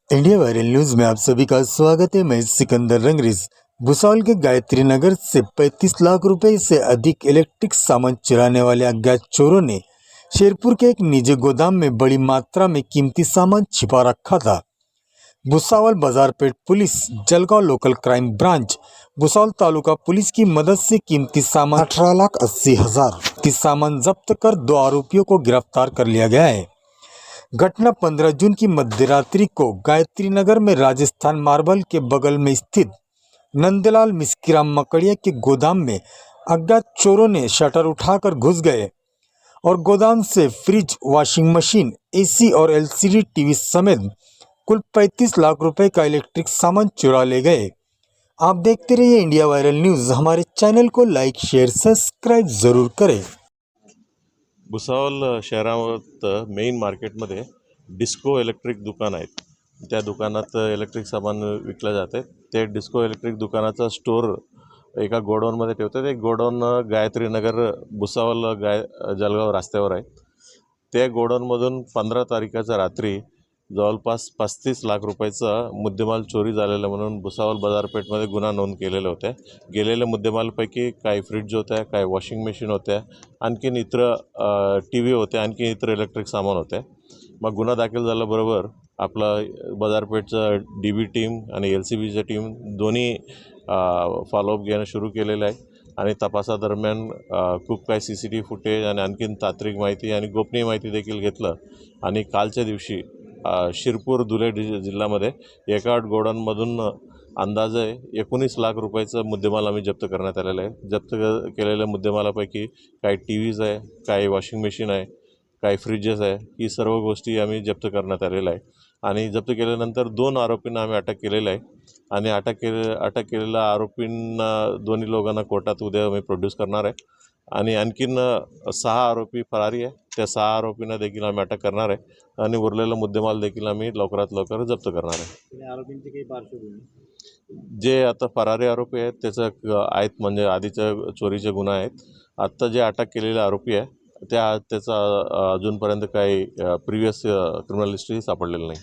India viral news में आप सभी का स्वागत है। मैं सिकंदर रंगरेज। भुसावल के गायत्री नगर से 35 लाख रुपए से अधिक इलेक्ट्रिक सामान चुराने वाले अज्ञात चोरों ने शेरपुर के एक निजी गोदाम में बड़ी मात्रा में कीमती सामान छिपा रखा था। Bhusawal Bazarpeth police, Jalgaon local crime branch, Bhusawal taluka police की मदद से कीमती सामान 18,80,000 की सामान जब्त कर 2 आरोपियों को गिरफ्तार कर लिया गया है। घटना 15 जून की मध्यरात्रि को गायत्री नगर में राजस्थान मार्बल के बगल में स्थित नंदलाल मिस्कीराम मकड़िया के गोदाम में अज्ञात चोरों ने शटर उठाकर घुस गए और गोदाम से फ्रिज, वॉशिंग मशीन, एसी और एलसीडी टीवी समेत कुल 35 लाख रुपए का इलेक्ट्रिक सामान चुरा ले गए। आप देखते रहिए इंडिया वायरल न्यूज। हमारे चैनल को लाइक, शेयर, सब्सक्राइब जरूर करें। भुसावल शहरात मेन मार्केटमध्ये डिस्को इलेक्ट्रिक दुकान आहेत। त्या दुकानात इलेक्ट्रिक सामान विकलं जाते। ते डिस्को इलेक्ट्रिक दुकानाचा स्टोर एका गोडाऊनमध्ये ठेवतात। एक गोडाऊन गायत्री नगर भुसावल जलगाव रस्त्यावर आहे। त्या गोडाऊनमधून 15 तारखेच्या रात्री जवळपास 35 लाख रुपयाचा मुद्देमाल चोरी झालेला म्हणून भुसावल बाजारपेठमध्ये गुन्हा नोंद केलेले होते। गेलेल्या मुद्देमालपैकी काही फ्रिज होत्या, काही वॉशिंग मशीन होत्या, आणखीन इतर टीव्ही होते, आणखी इतर इलेक्ट्रिक सामान होते। मग गुन्हा दाखल झाल्याबरोबर आपला बाजारपेठचा डीबी टीम आणि एलसीबीची टीम दोन्ही फॉलोअप घेणं सुरू केलेलं आहे आणि तपासादरम्यान खूप काही सीसीटीव्ही फुटेज आणि आणखीन तांत्रिक माहिती आणि गोपनीय माहिती देखील घेतलं आणि कालच्या दिवशी शिरपूर धुळे जिल्ह्यामध्ये एका गोडाऊनमधून अंदाजे 19 लाख रुपयाचा मुद्देमाल आम्ही जप्त करण्यात आलेला आहे। जप्त केलेल्या मुद्देमालापैकी काही टीव्हीज आहे, काही वॉशिंग मशीन आहे, काही फ्रिजेस आहे, ही सर्व गोष्टी आम्ही जप्त करण्यात आलेल्या आहे आणि जप्त केल्यानंतर 2 आरोपींना आम्ही अटक केलेलं आहे आणि अटक केलेल्या आरोपींना दोन्ही लोकांना कोर्टात उद्या आम्ही प्रोड्यूस करणार आहे आणि आणखीन 6 आरोपी फरारी आहे। त्या 6 आरोपींना देखील आम्ही अटक करणार आहे आणि उरलेला मुद्देमाल देखील आम्ही लवकरात लवकर जप्त करणार आहे। आरोपींची काही पार्श्वभूमी जे आता फरारी आरोपी आहेत त्याचं आहेत म्हणजे आधीच्या चोरीचे गुन्हा आहेत। आत्ता जे अटक केलेले आरोपी आहे त्याचा अजूनपर्यंत काही प्रिव्हियस क्रिमिनल हिस्ट्री सापडलेलं नाही।